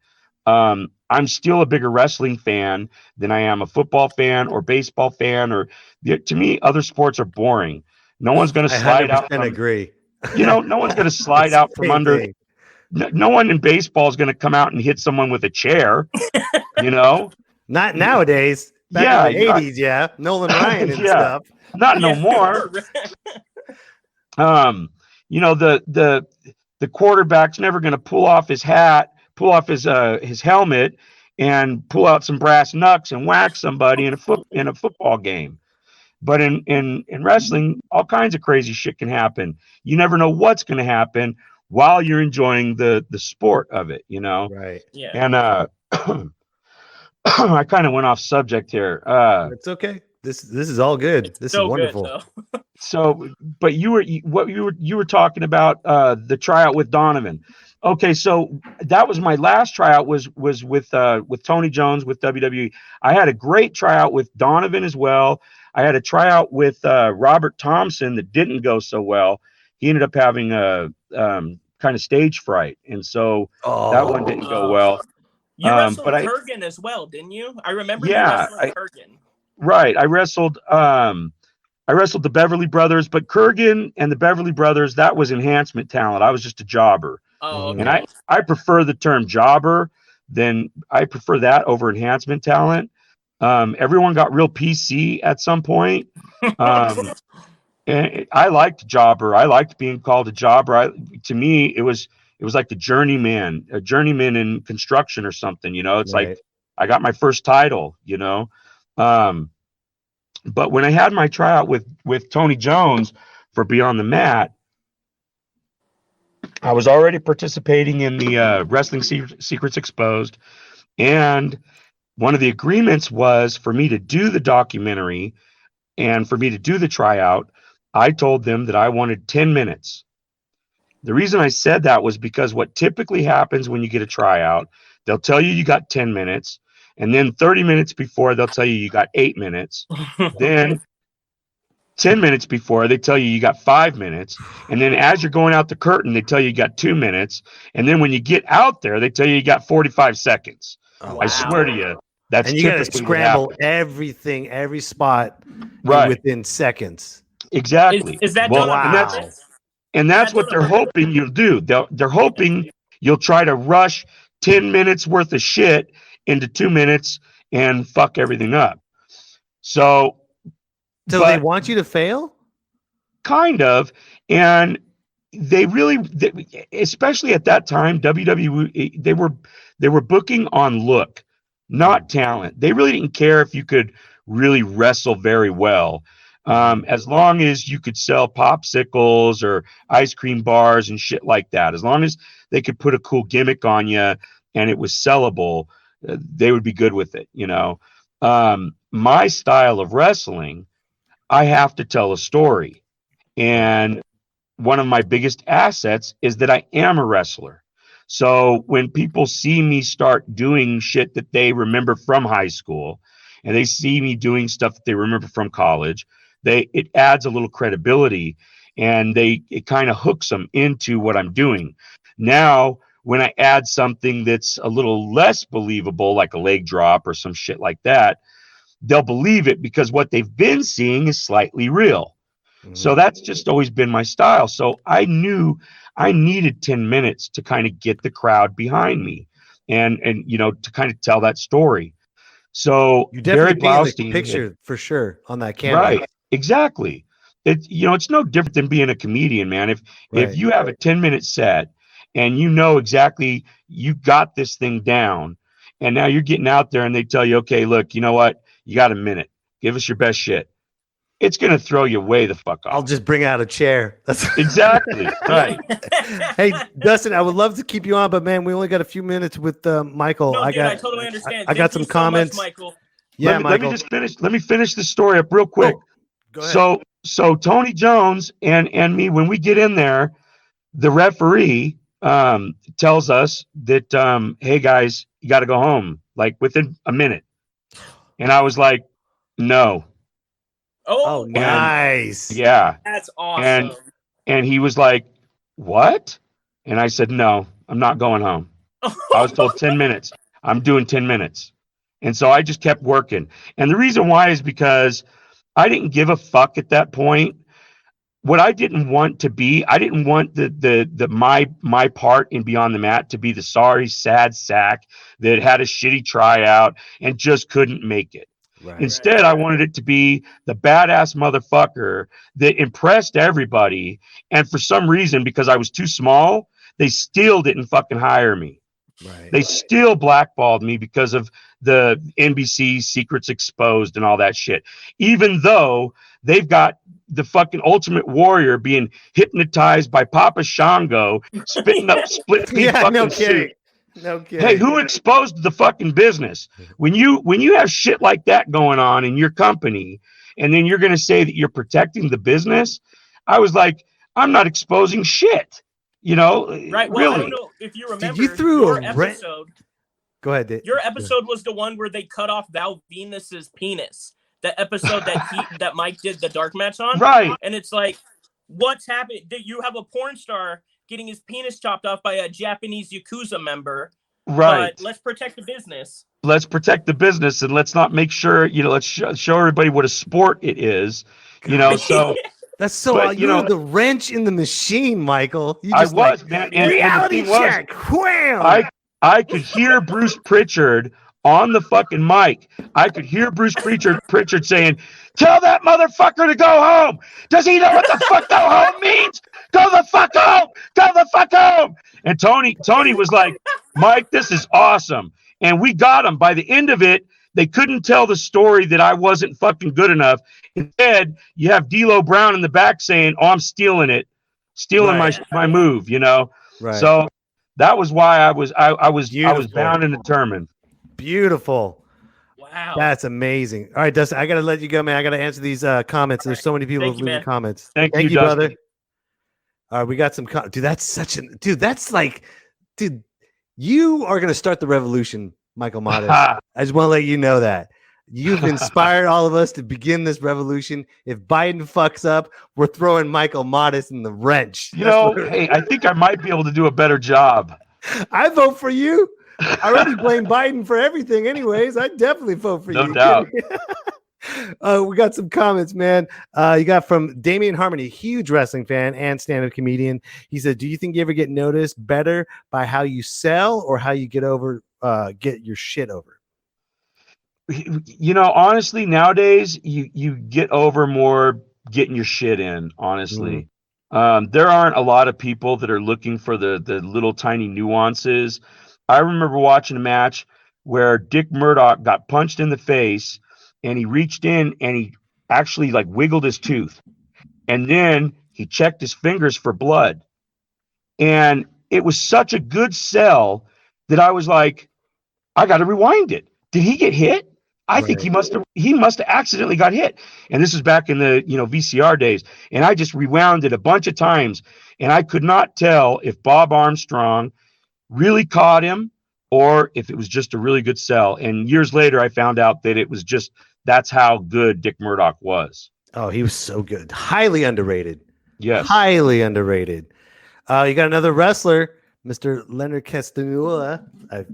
I'm still a bigger wrestling fan than I am a football fan or baseball fan, or to me, other sports are boring. No one's going to I slide out. 100% agree. You know, no one's going to slide out from Same under. thing. No one in baseball is going to come out and hit someone with a chair, you know? Not nowadays. Back in the 80s, yeah. Nolan Ryan and Yeah. stuff. Not no more. You know, the quarterback's never going to pull off his hat, pull off his helmet, and pull out some brass knucks and whack somebody in a football game. But in wrestling, all kinds of crazy shit can happen. You never know what's going to happen while you're enjoying the sport of it, you know? Right. Yeah. And I kind of went off subject here. It's okay. This is all good. This So is wonderful. good, though. So, but you were talking about the tryout with Donovan. Okay, so that was my last tryout was with Tony Jones with WWE. I had a great tryout with Donovan as well. I had a tryout with Robert Thompson that didn't go so well. He ended up having a kind of stage fright, and so that one didn't go well. You wrestled but Kurgan as well, didn't you? I remember Yeah, you wrestling Kurgan. Right. I wrestled the Beverly Brothers, but Kurgan and the Beverly Brothers, that was enhancement talent. I was just a jobber. Oh, okay. And I prefer the term jobber I prefer that over enhancement talent. Everyone got real PC at some point. And I liked jobber. I liked being called a jobber. To me, it was like a journeyman in construction or something, you know. It's Right. like I got my first title, you know. But when I had my tryout with Tony Jones for Beyond the Mat, I was already participating in the Wrestling Secrets Exposed, and one of the agreements was for me to do the documentary and for me to do the tryout. I told them that I wanted 10 minutes. The reason I said that was because what typically happens when you get a tryout, they'll tell you got 10 minutes. And then 30 minutes before, they'll tell you got 8 minutes. Then 10 minutes before, they tell you got 5 minutes. And then as you're going out the curtain, they tell you got 2 minutes. And then when you get out there, they tell you got 45 seconds. Oh, I swear to you, that's and you got to typically what scramble happens. everything, every spot Right. within seconds. Exactly. Is that Well, done on wow. purpose? And that's what they're hoping you'll do. They're hoping you'll try to rush 10 minutes worth of shit into 2 minutes and fuck everything up. So So they want you to fail? kind of, and they really, especially at that time, WWE, they were booking on look, not talent. They really didn't care if you could really wrestle very well. As long as you could sell popsicles or ice cream bars and shit like that, as long as they could put a cool gimmick on you and it was sellable, they would be good with it, you know. My style of wrestling, I have to tell a story. And one of my biggest assets is that I am a wrestler. So when people see me start doing shit that they remember from high school, and they see me doing stuff that they remember from college, it adds a little credibility, and it kind of hooks them into what I'm doing. Now, when I add something that's a little less believable, like a leg drop or some shit like that, they'll believe it because what they've been seeing is slightly real. So that's just always been my style. So I knew I needed 10 minutes to kind of get the crowd behind me and you know, to kind of tell that story. So You definitely Barry be in the Blaustein- picture for sure on that camera. Right. Exactly. It's no different than being a comedian, man. If Right. you have a 10-minute set and you know exactly you got this thing down, and now you're getting out there and they tell you, okay, look, you know what, you got a minute, give us your best shit, it's gonna throw you way the fuck off. I'll just bring out a chair. That's exactly right. Hey, Dustin, I would love to keep you on, but man, we only got a few minutes with Michael. No, dude, I totally understand. I got some comments. So much, Michael. Yeah, let me just finish. Let me finish the story up real quick. Oh, go ahead. So Tony Jones and me, when we get in there, the referee tells us that hey guys, you got to go home like within a minute, and I was like, no. Oh, nice. Yeah, that's awesome. And he was like, what? And I said, no, I'm not going home. I was told 10 minutes. I'm doing 10 minutes. And so I just kept working. And the reason why is because I didn't give a fuck at that point. What I didn't want to be, I didn't want my part in Beyond the Mat to be the sorry, sad sack that had a shitty tryout and just couldn't make it. Right. Instead, I wanted it to be the badass motherfucker that impressed everybody. And for some reason, because I was too small, they still didn't fucking hire me. Right. They still blackballed me because of the NBC Secrets Exposed and all that shit. Even though they've got the fucking Ultimate Warrior being hypnotized by Papa Shango, spitting up split feet fucking soup. No kidding. Hey, who exposed the fucking business? When you have shit like that going on in your company, and then you're going to say that you're protecting the business, I was like, I'm not exposing shit. You know, right? Well, really. I don't know if you remember. You threw your a episode. Go ahead, Dave. Your episode was the one where they cut off Val Venus's penis. The episode that Mike did the dark match on, right? And it's like, what's happening? You have a porn star getting his penis chopped off by a Japanese Yakuza member. Right. But let's protect the business. Let's protect the business, and let's not make sure, let's show everybody what a sport it is, so. That's so, you're the wrench in the machine, Michael. You just I was, man. And reality check. Wham! I could hear Bruce Pritchard on the fucking mic. I could hear Bruce Pritchard saying, tell that motherfucker to go home. Does he know what the fuck go home means? Go the fuck home. Go the fuck home. And Tony was like, Mike, this is awesome. And we got him. By the end of it, they couldn't tell the story that I wasn't fucking good enough. Instead, you have D'Lo Brown in the back saying, oh, I'm stealing it. Stealing my move, Right. So that was why I was bound and determined. Beautiful. Wow. That's amazing. All right, Dustin, I got to let you go, man. I got to answer these comments. There's so many people leaving comments. Thank you, brother. All right, we got some dude, that's like, dude, you are going to start the revolution, Michael Modest. I just want to let you know that. You've inspired all of us to begin this revolution. If Biden fucks up, we're throwing Michael Modest in the wrench. Hey, I think I might be able to do a better job. I vote for you. I already blame Biden for everything anyways. I definitely vote for you. No doubt. We got some comments, man. You got from Damian Harmony, huge wrestling fan and stand-up comedian. He said, do you think you ever get noticed better by how you sell or how you get your shit over? Honestly, nowadays you get over more getting your shit in, honestly. There aren't a lot of people that are looking for the little tiny nuances. I remember watching a match where Dick Murdoch got punched in the face and he reached in and he actually like wiggled his tooth. And then he checked his fingers for blood. And it was such a good sell that I was like, I got to rewind it. Did he get hit? I think he must have accidentally got hit. And this was back in the VCR days. And I just rewound it a bunch of times. And I could not tell if Bob Armstrong really caught him or if it was just a really good sell. And years later, I found out that it was just, that's how good Dick Murdoch was. Oh, he was so good. Highly underrated. Yes. Highly underrated. You got another wrestler, Mr. Leonard Castanula. I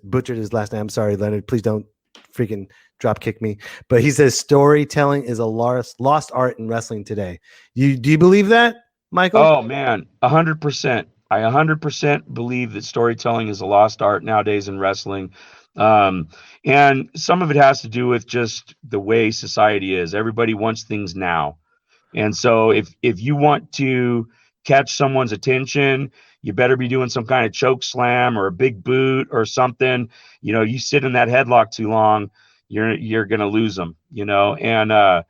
butchered his last name. I'm sorry, Leonard. Please don't freaking drop kick me. But he says storytelling is a lost art in wrestling today. Do you believe that, Michael? Oh, man, 100%. I 100% believe that storytelling is a lost art nowadays in wrestling. And some of it has to do with just the way society is. Everybody wants things now. And so if you want to catch someone's attention, you better be doing some kind of choke slam or a big boot or something. You know, you sit in that headlock too long, you're going to lose them, you know. And I'll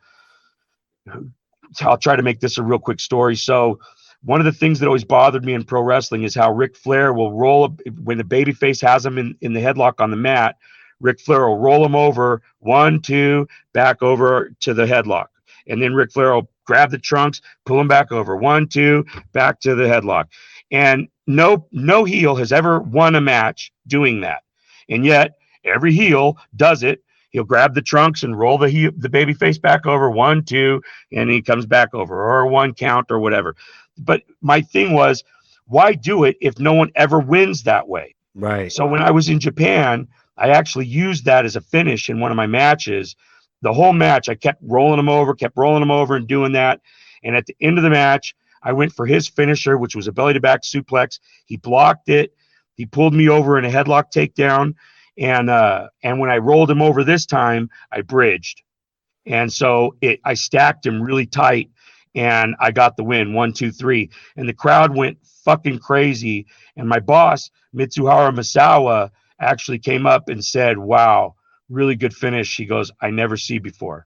try to make this a real quick story. So one of the things that always bothered me in pro wrestling is how Ric Flair will when the babyface has him in the headlock on the mat. Ric Flair will roll him over, 1, 2, back over to the headlock. And then Ric Flair will grab the trunks, pull him back over, 1, 2, back to the headlock. And no heel has ever won a match doing that. And yet every heel does it. He'll grab the trunks and roll the baby face back over, 1, 2, and he comes back over, or 1 count or whatever. But my thing was, why do it if no one ever wins that way? Right. So when I was in Japan, I actually used that as a finish in one of my matches. The whole match, I kept rolling him over and doing that. And at the end of the match, I went for his finisher, which was a belly to back suplex. He blocked it. He pulled me over in a headlock takedown. And when I rolled him over this time, I bridged. And so I stacked him really tight and I got the win, 1, 2, 3. And the crowd went fucking crazy. And my boss, Mitsuharu Misawa, actually came up and said, wow, really good finish. He goes, I never see before.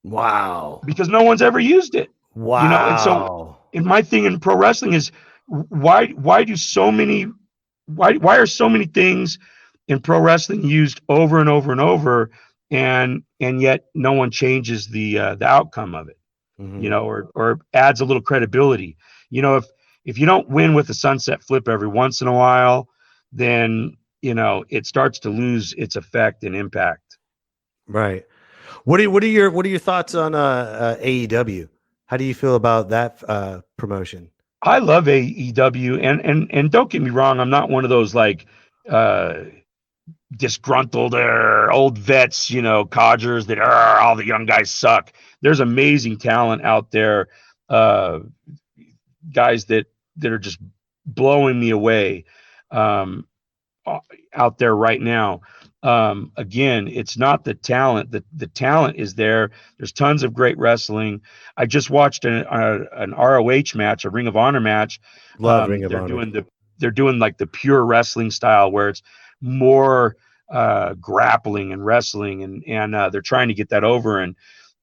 Wow. Because no one's ever used it. Wow. You know, and so and my thing in pro wrestling is why are so many things in pro wrestling used over and over and over, and yet no one changes the outcome of it, you know, or adds a little credibility. You know, if you don't win with a sunset flip every once in a while, then you know it starts to lose its effect and impact. Right. What are your thoughts on AEW? How do you feel about that promotion? I love AEW, and don't get me wrong, I'm not one of those like disgruntled old vets, you know, codgers that all the young guys suck. There's amazing talent out there, guys that are just blowing me away out there right now. Again, it's not the talent. The talent is there. There's tons of great wrestling. I just watched an ROH match, a Ring of Honor match. Love Ring of Honor. They're doing like the pure wrestling style where it's more grappling and wrestling, and they're trying to get that over.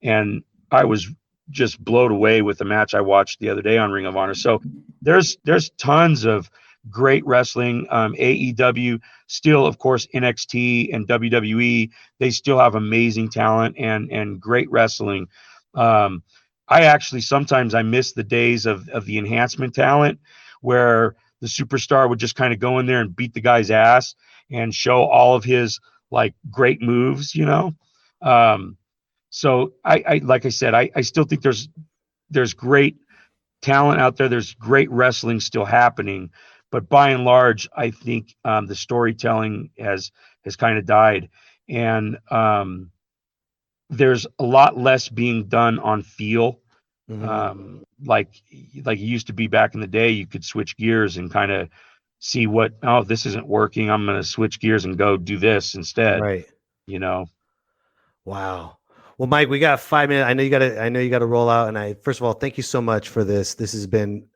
And I was just blown away with the match I watched the other day on Ring of Honor. So there's tons of great wrestling. AEW still, of course, NXT and WWE, they still have amazing talent and great wrestling. I actually sometimes I miss the days of the enhancement talent where the superstar would just kind of go in there and beat the guy's ass and show all of his like great moves, you know. So I like I said, I still think there's great talent out there. There's great wrestling still happening. But by and large, I think the storytelling has kind of died, and there's a lot less being done on feel, like it used to be back in the day. You could switch gears and kind of see this isn't working. I'm going to switch gears and go do this instead. Right. You know. Wow. Well, Mike, we got 5 minutes. I know you got to roll out. And first of all, thank you so much for this. This has been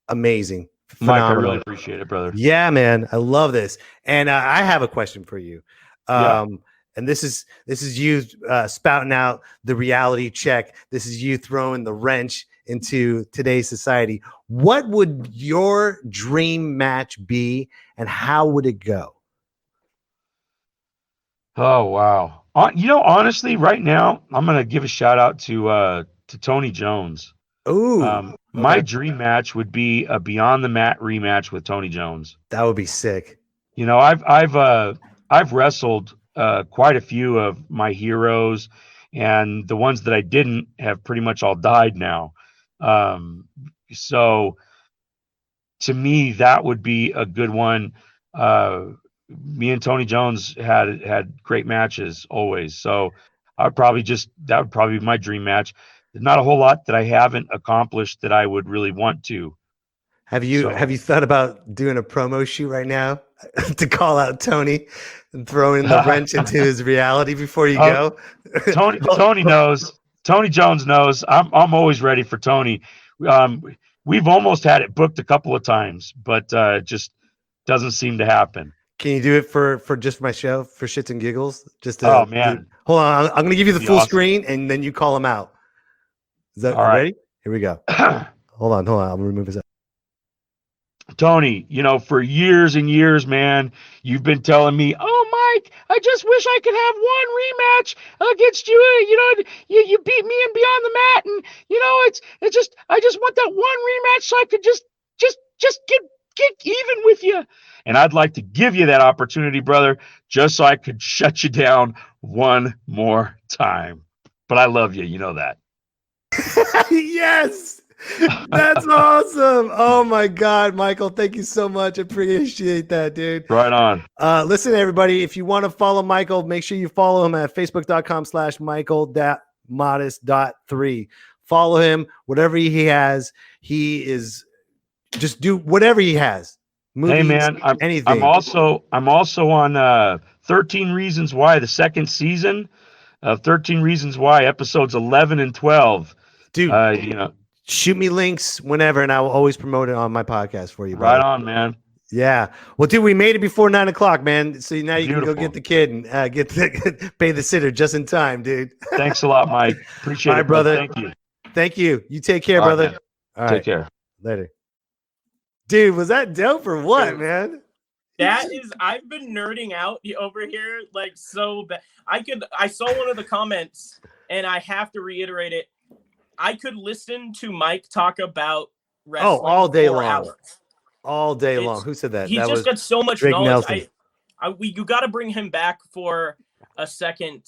amazing. Phenomenal. Mike, I really appreciate it, brother. Yeah, man, I love this. And I have a question for you. And this is you spouting out the reality check. This is you throwing the wrench into today's society. What would your dream match be, and how would it go? Oh wow! You know, honestly, right now I'm gonna give a shout out to Tony Jones. Ooh. My dream match would be a Beyond the Mat rematch with Tony Jones. That would be sick. You know, I've wrestled quite a few of my heroes, and the ones that I didn't have pretty much all died now. So to me, that would be a good one. Me and Tony Jones had great matches always. So that would probably be my dream match. There's not a whole lot that I haven't accomplished that I would really want to. Have you thought about doing a promo shoot right now to call out Tony and throw in the wrench into his reality before you go? Tony knows. Tony Jones knows. I'm always ready for Tony. we've almost had it booked a couple of times, but it just doesn't seem to happen. Can you do it for just my show for shits and giggles? Just to, Oh man, hold on. I'm going to give you the Be full awesome. screen, and then you call them out. Is that All right. ready? Here we go. Hold on. I'll remove this. Tony, for years and years, man, you've been telling me, "Oh, Mike, I just wish I could have one rematch against you. You beat me and beyond the mat, and it's just I just want that one rematch so I could just get even with you." And I'd like to give you that opportunity, brother, just so I could shut you down one more time. But I love you, you know that. Yes. That's awesome. Oh my God, Michael. Thank you so much. Appreciate that, dude. Right on. Listen, everybody, if you want to follow Michael, make sure you follow him at facebook.com/michael.modest.3. Follow him, whatever he has. He is just do whatever he has. Movies, hey man, anything. I'm also on 13 Reasons Why, the second season of 13 Reasons Why, episodes 11 and 12. Dude, shoot me links whenever, and I will always promote it on my podcast for you. Right brother. on, man. Yeah. Well, dude, we made it before 9 o'clock, man. So now you Beautiful. can go get the kid and pay the sitter just in time, dude. Thanks a lot, Mike. Appreciate All right, it, brother. brother. Thank you. Thank you. You take care, All right, brother. man. All Take right. care. Later. Dude, was that dope or what, Dude. man? I've been nerding out over here like so bad. I saw one of the comments and I have to reiterate it. I could listen to Mike talk about wrestling all day for long. hours. All day long. Who said that? He's That just was got so much Drake knowledge. Nelson. You got to bring him back for a second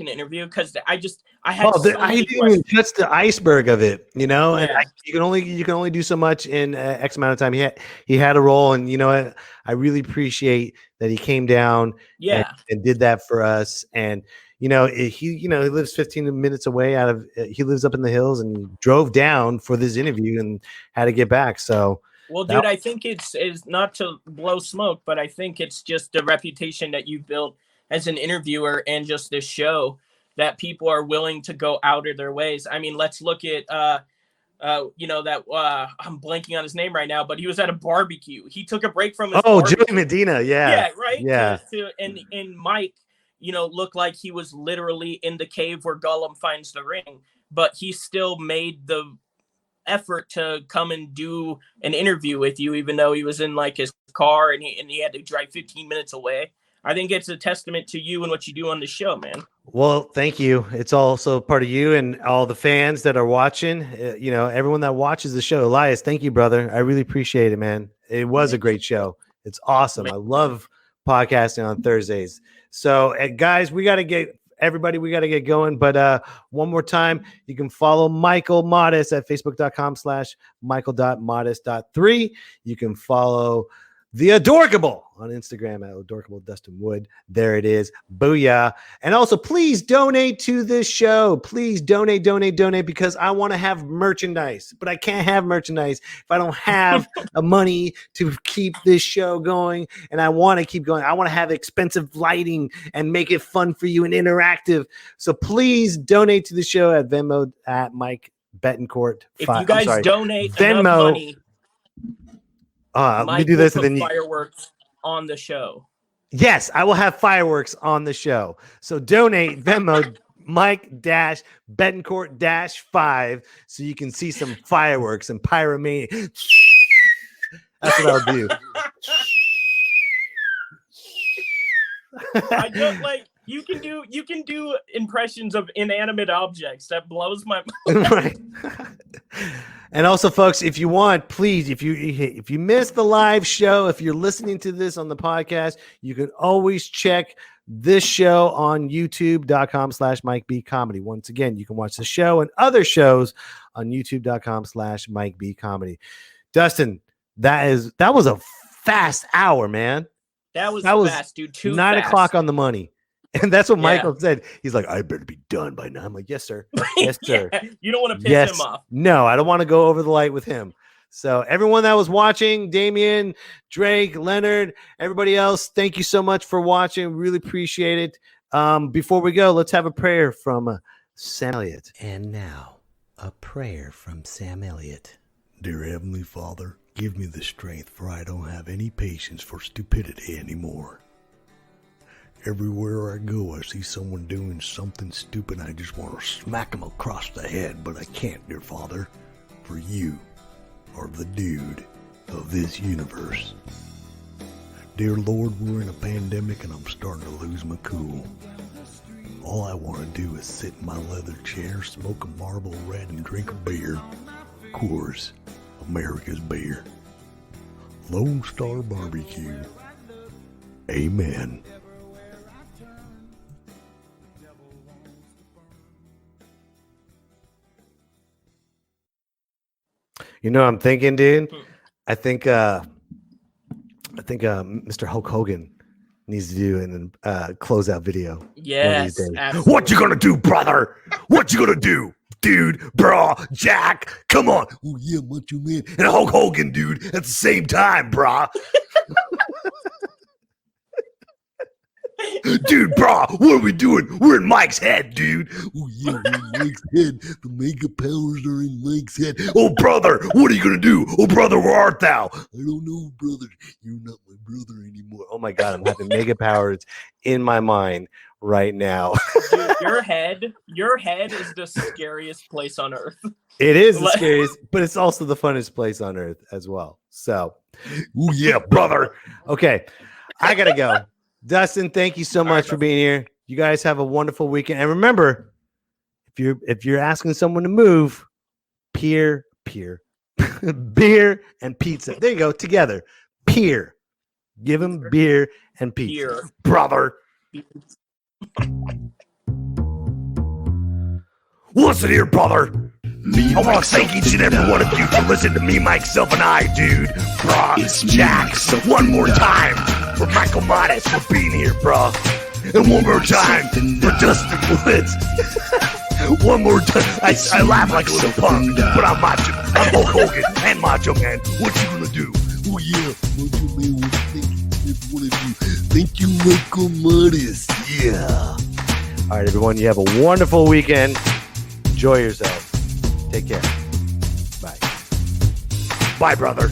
interview because I had I many didn't even questions. touch the iceberg of it, And Yeah. you can only do so much in X amount of time. He had a role, and I really appreciate that he came down, and did that for us. And he lives 15 minutes away he lives up in the hills, and he drove down for this interview and had to get back. So, well, dude, I think it's not to blow smoke, but I think it's just the reputation that you've built as an interviewer and just this show that people are willing to go out of their ways. I mean, let's look at, I'm blanking on his name right now, but he was at a barbecue. He took a break from his Joey barbecue. Medina. Yeah. Yeah. Right. Yeah. And Mike, looked like he was literally in the cave where Gollum finds the ring, but he still made the effort to come and do an interview with you, even though he was in like his car and he had to drive 15 minutes away. I think it's a testament to you and what you do on the show, man. Well, thank you. It's also part of you and all the fans that are watching. Everyone that watches the show. Elias, thank you, brother. I really appreciate it, man. It was a great show. It's awesome. I love podcasting on Thursdays. So, guys, we got to get going. But one more time, you can follow Michael Modest at facebook.com/michael.modest.3. You can follow The Adorkable on Instagram at Adorkable Dustin Wood. There it is. Booyah. And also, please donate to this show. Please donate, because I want to have merchandise, but I can't have merchandise if I don't have the money to keep this show going. And I want to keep going. I want to have expensive lighting and make it fun for you and interactive. So please donate to the show at Venmo at Mike Betancourt. If you guys donate enough money, let me do this, and then fireworks on the show. Yes, I will have fireworks on the show. So donate Venmo Mike-Betancourt-5 so you can see some fireworks and pyromania. That's what I'll do. I don't like you can do impressions of inanimate objects. That blows my mind. Right. And also, folks, if you want, please, if you missed the live show, if you're listening to this on the podcast, you can always check this show on youtube.com/MikeBComedy. Once again, you can watch the show and other shows on youtube.com/MikeBComedy. Dustin, that was a fast hour, man. That was fast, dude. 9 o'clock on the money. And that's what Michael said. He's like, I better be done by now. I'm like, yes, sir. Yes, sir. You don't want to piss him off. No, I don't want to go over the light with him. So everyone that was watching, Damien, Drake, Leonard, everybody else, thank you so much for watching. Really appreciate it. Before we go, let's have a prayer from Sam Elliott. And now, a prayer from Sam Elliott. Dear Heavenly Father, give me the strength, for I don't have any patience for stupidity anymore. Everywhere I go, I see someone doing something stupid. I just want to smack them across the head, but I can't, dear Father, for you are the dude of this universe. Dear Lord, we're in a pandemic and I'm starting to lose my cool. All I want to do is sit in my leather chair, smoke a Marlboro Red, and drink a beer. Coors, America's beer. Lone Star Barbecue. Amen. You know what I'm thinking, dude? I think Mr. Hulk Hogan needs to do an closeout video. Yes, Absolutely. What you gonna do, brother? What you gonna do? Dude, bro, Jack, come on. Oh yeah, Macho Man. And Hulk Hogan, dude, at the same time, brah. Dude, bro, what are we doing? We're in Mike's head, dude. Oh, yeah, we're in Mike's head. The mega powers are in Mike's head. Oh, brother, what are you going to do? Oh, brother, where art thou? I don't know, brother. You're not my brother anymore. Oh, my God, I'm having mega powers in my mind right now. Dude, your head is the scariest place on earth. It is the scariest, but it's also the funnest place on earth as well. So, oh, yeah, brother. Okay, I got to go. Dustin, thank you so much for being here. You guys have a wonderful weekend. And remember, if you're asking someone to move, beer and pizza. There you go, together. Peer. Give them beer and pizza. Beer. Brother. Listen here, brother. I want to thank each and every one of you for listening to me, myself, and I, dude. Bruh, it's Jack. One more time for Michael Modest for being here, bruh. And one more time for Dustin Woods. One more time. I laugh like a little punk, but I'm Macho. I'm Hulk Hogan and Macho Man. What you gonna do? Oh, yeah. Macho Man, what thank you, one of you. Thank you, Michael Modest. Yeah. All right, everyone. You have a wonderful weekend. Enjoy yourself. Take care. Bye. Bye, brother.